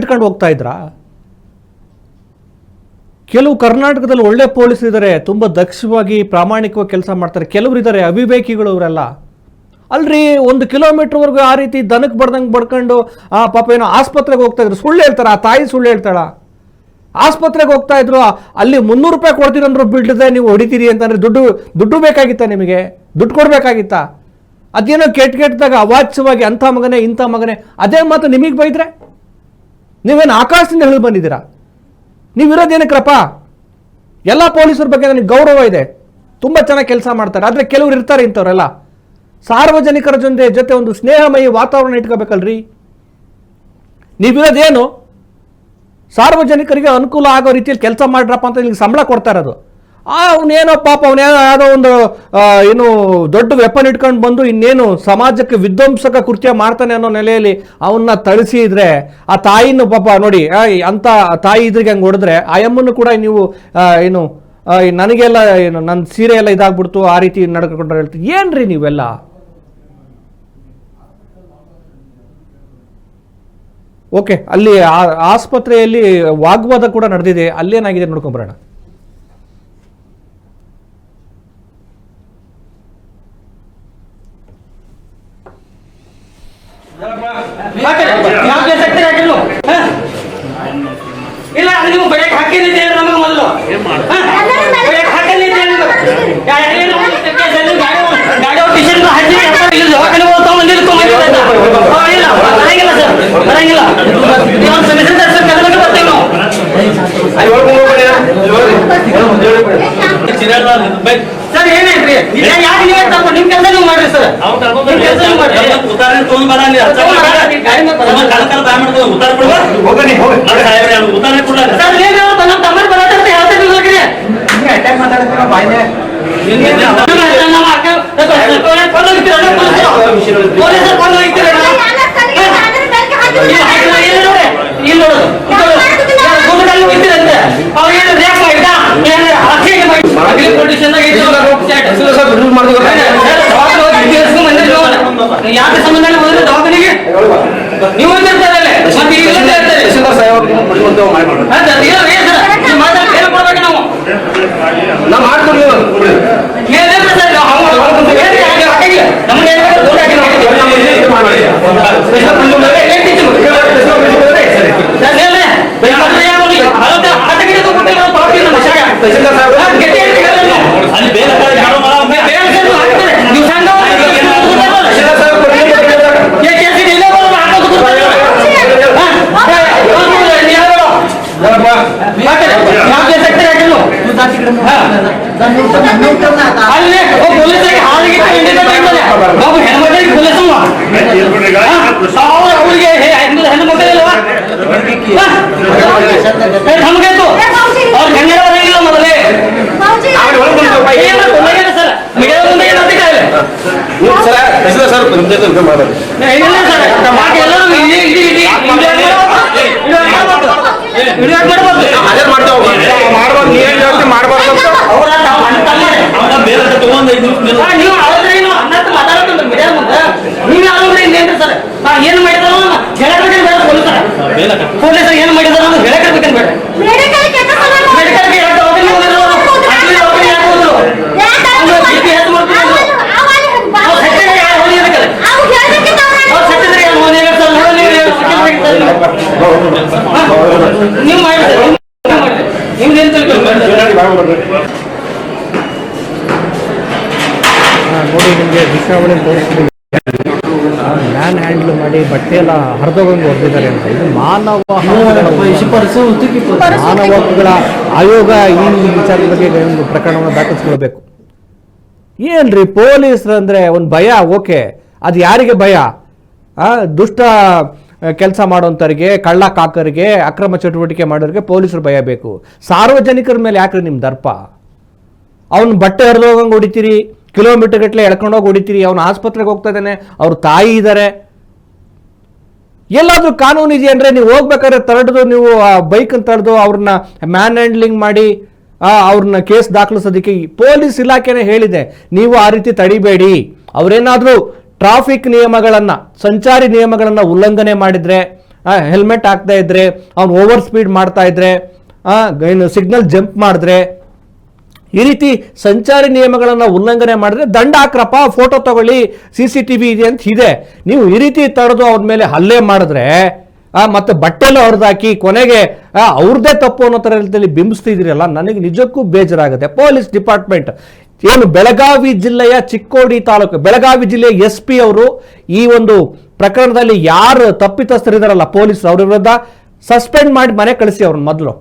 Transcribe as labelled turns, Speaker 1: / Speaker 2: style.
Speaker 1: ಇಟ್ಕೊಂಡು ಹೋಗ್ತಾ ಇದ್ರಾ? ಕೆಲವು ಕರ್ನಾಟಕದಲ್ಲಿ ಒಳ್ಳೆ ಪೊಲೀಸ್ ಇದ್ದಾರೆ, ತುಂಬ ದಕ್ಷವಾಗಿ ಪ್ರಾಮಾಣಿಕವಾಗಿ ಕೆಲಸ ಮಾಡ್ತಾರೆ. ಕೆಲವರು ಇದ್ದಾರೆ ಅವಿವೇಕಿಗಳು, ಅವರೆಲ್ಲ ಅಲ್ರಿ 1 ಕಿಲೋಮೀಟರ್ವರೆಗೂ ಆ ರೀತಿ ದನಕ್ಕೆ ಬಡ್ದಂಗೆ ಬಡ್ಕೊಂಡು ಪಾಪ ಏನೋ ಆಸ್ಪತ್ರೆಗೆ ಹೋಗ್ತಾ ಇದ್ರು. ಸುಳ್ಳು ಹೇಳ್ತಾರ? ಆ ತಾಯಿ ಸುಳ್ಳು ಹೇಳ್ತಾಳ? ಆಸ್ಪತ್ರೆಗೆ ಹೋಗ್ತಾ ಇದ್ರು, ಅಲ್ಲಿ 300 ರೂಪಾಯಿ ಕೊಡ್ತೀರಂದ್ರು ಬಿಡದೆ ನೀವು ಹೊಡಿತೀರಿ ಅಂತಂದ್ರೆ ದುಡ್ಡು ಬೇಕಾಗಿತ್ತಾ? ನಿಮಗೆ ದುಡ್ಡು ಕೊಡಬೇಕಾಗಿತ್ತಾ? ಅದೇನೋ ಕೆಟ್ಟದಾಗ ಅವಾಚ್ಯವಾಗಿ ಅಂಥ ಮಗನೇ ಇಂಥ ಮಗನೇ ಅದೇ ಮಾತು ನಿಮಗೆ ಬೈದ್ರೆ ನೀವೇನು ಆಕಾಶದಿಂದ ಹೇಳಿ ಬಂದಿದ್ದೀರಾ? ನೀವಿರೋದೇನಕ್ರಪ್ಪ? ಎಲ್ಲ ಪೊಲೀಸರ ಬಗ್ಗೆ ನನಗೆ ಗೌರವ ಇದೆ, ತುಂಬ ಚೆನ್ನಾಗಿ ಕೆಲಸ ಮಾಡ್ತಾರೆ. ಆದರೆ ಕೆಲವರು ಇರ್ತಾರೆ ಇಂಥವ್ರೆಲ್ಲ, ಸಾರ್ವಜನಿಕರ ಜೊತೆ ಒಂದು ಸ್ನೇಹಮಯಿ ವಾತಾವರಣ ಇಟ್ಕೋಬೇಕಲ್ರಿ. ನೀವಿರೋದೇನು ಸಾರ್ವಜನಿಕರಿಗೆ ಅನುಕೂಲ ಆಗೋ ರೀತಿಯಲ್ಲಿ ಕೆಲಸ ಮಾಡ್ರಪ್ಪ ಅಂತ ನಿಮಗೆ ಸಂಬಳ ಕೊಡ್ತಾ ಇರೋದು. ಅವನೇನೋ ಪಾಪ ಅವನೇನೋ ಯಾವುದೋ ಒಂದು ಏನು ದೊಡ್ಡ ವೆಪನ್ ಇಟ್ಕೊಂಡು ಬಂದು ಇನ್ನೇನು ಸಮಾಜಕ್ಕೆ ವಿಧ್ವಂಸಕ ಕೃತ್ಯ ಮಾಡ್ತಾನೆ ಅನ್ನೋ ನೆಲೆಯಲ್ಲಿ ಅವನ್ನ ತಳಿಸಿ ಇದ್ರೆ ಆ ತಾಯಿನ ಪಾಪ ನೋಡಿ, ಅಂತ ತಾಯಿ ಇದ್ರಿಗೆ ಹಂಗೆ ಹೊಡೆದ್ರೆ ಆ ಅಮ್ಮನ್ನು ಕೂಡ ನೀವು ಏನು ನನಗೆಲ್ಲ ಏನು ನನ್ನ ಸೀರೆ ಎಲ್ಲ ಇದಾಗ್ಬಿಡ್ತು ಆ ರೀತಿ ನಡ್ಕೊಂಡ್ರೆ ಹೇಳ್ತೀವಿ. ಏನ್ರಿ ನೀವೆಲ್ಲ? ಓಕೆ, ಅಲ್ಲಿ ಆಸ್ಪತ್ರೆಯಲ್ಲಿ ವಾಗ್ವಾದ ಕೂಡ ನಡೆದಿದೆ, ಅಲ್ಲೇನಾಗಿದೆ ನೋಡ್ಕೊಂಬರೋಣ.
Speaker 2: ಇಲ್ಲ ನೀವು ಬೆಳಗ್ಗೆ ಹಾಕಿದ್ದೆ ನಮಗೆ ಮೊದಲು ಬೆಳಗ್ಗೆ ಹಾಕಲಿದ್ದೆ ಸರ್ ಏನೇನ್ರಿ ನಿಮ್ ಕೆಲಸ ನೀವು ಮಾಡ್ರಿ ಸರ್. ಉದಾಹರಣೆ ತಗೊಂಡ್ ಬರಲಿ ಉತ್ತರ ಉದಾಹರಣೆ ಕೊಡ ಸರ್ ಏನು ನಮ್ಮ ತಮ್ಮ ಬರತ್ತೆ ಹೇಳ್ತೀವಿ ಅಟ್ಯಾಕ್ ಮಾತಾಡ್ತೀರ ಬಾಯ್ನೆ ಯಾಕೆ ಸಂಬಂಧ ದವಾಖಾನೆಗೆ ನೀವು ಹೇಳ್ಕೊಡ್ಬೇಕು ನಾವು ಮಾಡ್ಕೊಡ್ಲಿ ಏನು ಮಾಡಿದಾರ ಪೊಲೀಸರು ಏನು ಮಾಡಿದಾರ ಹೇಳಬೇಕಂತ ಬೇಡ. ನೀವು ಮಾಡಿ ನಿಮ್ದೇನು
Speaker 1: ನೋಡಿ, ನಿಮಗೆ ದೃಶ್ಯಾವಳಿ ತೋರಿಸ್ತೀನಿ. ಮ್ಯಾನ್ ಹ್ಯಾಂಡ್ಲ್ ಮಾಡಿ ಬಟ್ಟೆ ಎಲ್ಲ ಹರಿದೋಗಂಗೆ ಹೊಡೆದಿದ್ದಾರೆ ಅಂತ. ಇದು ಮಾನವ ಹಕ್ಕುಗಳ ಆಯೋಗ ಈ ವಿಚಾರದ ಬಗ್ಗೆ ಒಂದು ಪ್ರಕರಣವನ್ನು ದಾಖಲಿಸ್ಕೊಳ್ಬೇಕು. ಏನ್ರಿ ಪೊಲೀಸರು ಅಂದ್ರೆ ಒಂದು ಭಯ, ಓಕೆ, ಅದು ಯಾರಿಗೆ ಭಯ? ದುಷ್ಟ ಕೆಲಸ ಮಾಡೋಂಥವ್ರಿಗೆ, ಕಳ್ಳ ಕಾಕರಿಗೆ, ಅಕ್ರಮ ಚಟುವಟಿಕೆ ಮಾಡೋರಿಗೆ ಪೊಲೀಸರು ಭಯ ಬೇಕು. ಸಾರ್ವಜನಿಕರ ಮೇಲೆ ಯಾಕ್ರಿ ನಿಮ್ಮ ದರ್ಪ? ಅವನು ಬಟ್ಟೆ ಹರಿದೋಗಂಗೆ ಹೊಡಿತೀರಿ, ಕಿಲೋಮೀಟರ್ ಗಟ್ಟಲೆ ಎಳ್ಕೊಂಡೋಗಿ ಹೊಡಿತೀರಿ. ಅವನು ಆಸ್ಪತ್ರೆಗೆ ಹೋಗ್ತಾ ಇದ್ದಾನೆ, ಅವ್ರ ತಾಯಿ ಇದ್ದಾರೆ. ಎಲ್ಲಾದ್ರೂ ಕಾನೂನು ಇದೆಯಂದ್ರೆ ನೀವು ಹೋಗ್ಬೇಕಾದ್ರೆ ತಡೆದು, ನೀವು ಬೈಕನ್ನು ತಡೆದು ಅವ್ರನ್ನ ಮ್ಯಾನ್ ಹ್ಯಾಂಡ್ಲಿಂಗ್ ಮಾಡಿ ಅವ್ರನ್ನ ಕೇಸ್ ದಾಖಲಿಸೋದಕ್ಕೆ ಪೊಲೀಸ್ ಇಲಾಖೆನೇ ಹೇಳಿದೆ, ನೀವು ಆ ರೀತಿ ತಡಿಬೇಡಿ. ಅವರೇನಾದ್ರೂ ಟ್ರಾಫಿಕ್ ನಿಯಮಗಳನ್ನ, ಸಂಚಾರಿ ನಿಯಮಗಳನ್ನ ಉಲ್ಲಂಘನೆ ಮಾಡಿದ್ರೆ ಹೆಲ್ಮೆಟ್ ಹಾಕ್ತಾ ಇದ್ರೆ, ಅವ್ನು ಓವರ್ ಸ್ಪೀಡ್ ಮಾಡ್ತಾ ಇದ್ರೆ, ಏನು ಸಿಗ್ನಲ್ ಜಂಪ್ ಮಾಡಿದ್ರೆ, ಈ ರೀತಿ ಸಂಚಾರಿ ನಿಯಮಗಳನ್ನು ಉಲ್ಲಂಘನೆ ಮಾಡಿದ್ರೆ ದಂಡ ಹಾಕ್ರಪ್ಪ, ಫೋಟೋ ತಗೊಳ್ಳಿ, CCTV ಇದೆ ಅಂತ ಇದೆ. ನೀವು ಈ ರೀತಿ ತಡೆದು ಅವ್ರ ಮೇಲೆ ಹಲ್ಲೆ ಮಾಡಿದ್ರೆ ಮತ್ತೆ ಬಟ್ಟೆಲ್ಲ ಹೊಡೆದಾಕಿ ಕೊನೆಗೆ ಅವ್ರದ್ದೇ ತಪ್ಪು ಅನ್ನೋ ಥರದಲ್ಲಿ ಬಿಂಬಿಸ್ತಿದ್ದೀರಲ್ಲ, ನನಗೆ ನಿಜಕ್ಕೂ ಬೇಜಾರಾಗುತ್ತೆ. ಪೊಲೀಸ್ ಡಿಪಾರ್ಟ್ಮೆಂಟ್ ಏನು ಬೆಳಗಾವಿ ಜಿಲ್ಲೆಯ ಚಿಕ್ಕೋಡಿ ತಾಲೂಕು, ಬೆಳಗಾವಿ ಜಿಲ್ಲೆಯ SP ಅವರು ಈ ಒಂದು ಪ್ರಕರಣದಲ್ಲಿ ಯಾರು ತಪ್ಪಿತಸ್ಥರಿದಾರಲ್ಲ ಪೊಲೀಸ್, ಅವ್ರ ವಿರುದ್ಧ ಸಸ್ಪೆಂಡ್ ಮಾಡಿ ಮನೆ ಕಳಿಸಿ ಅವ್ರನ್ನ ಮೊದಲು.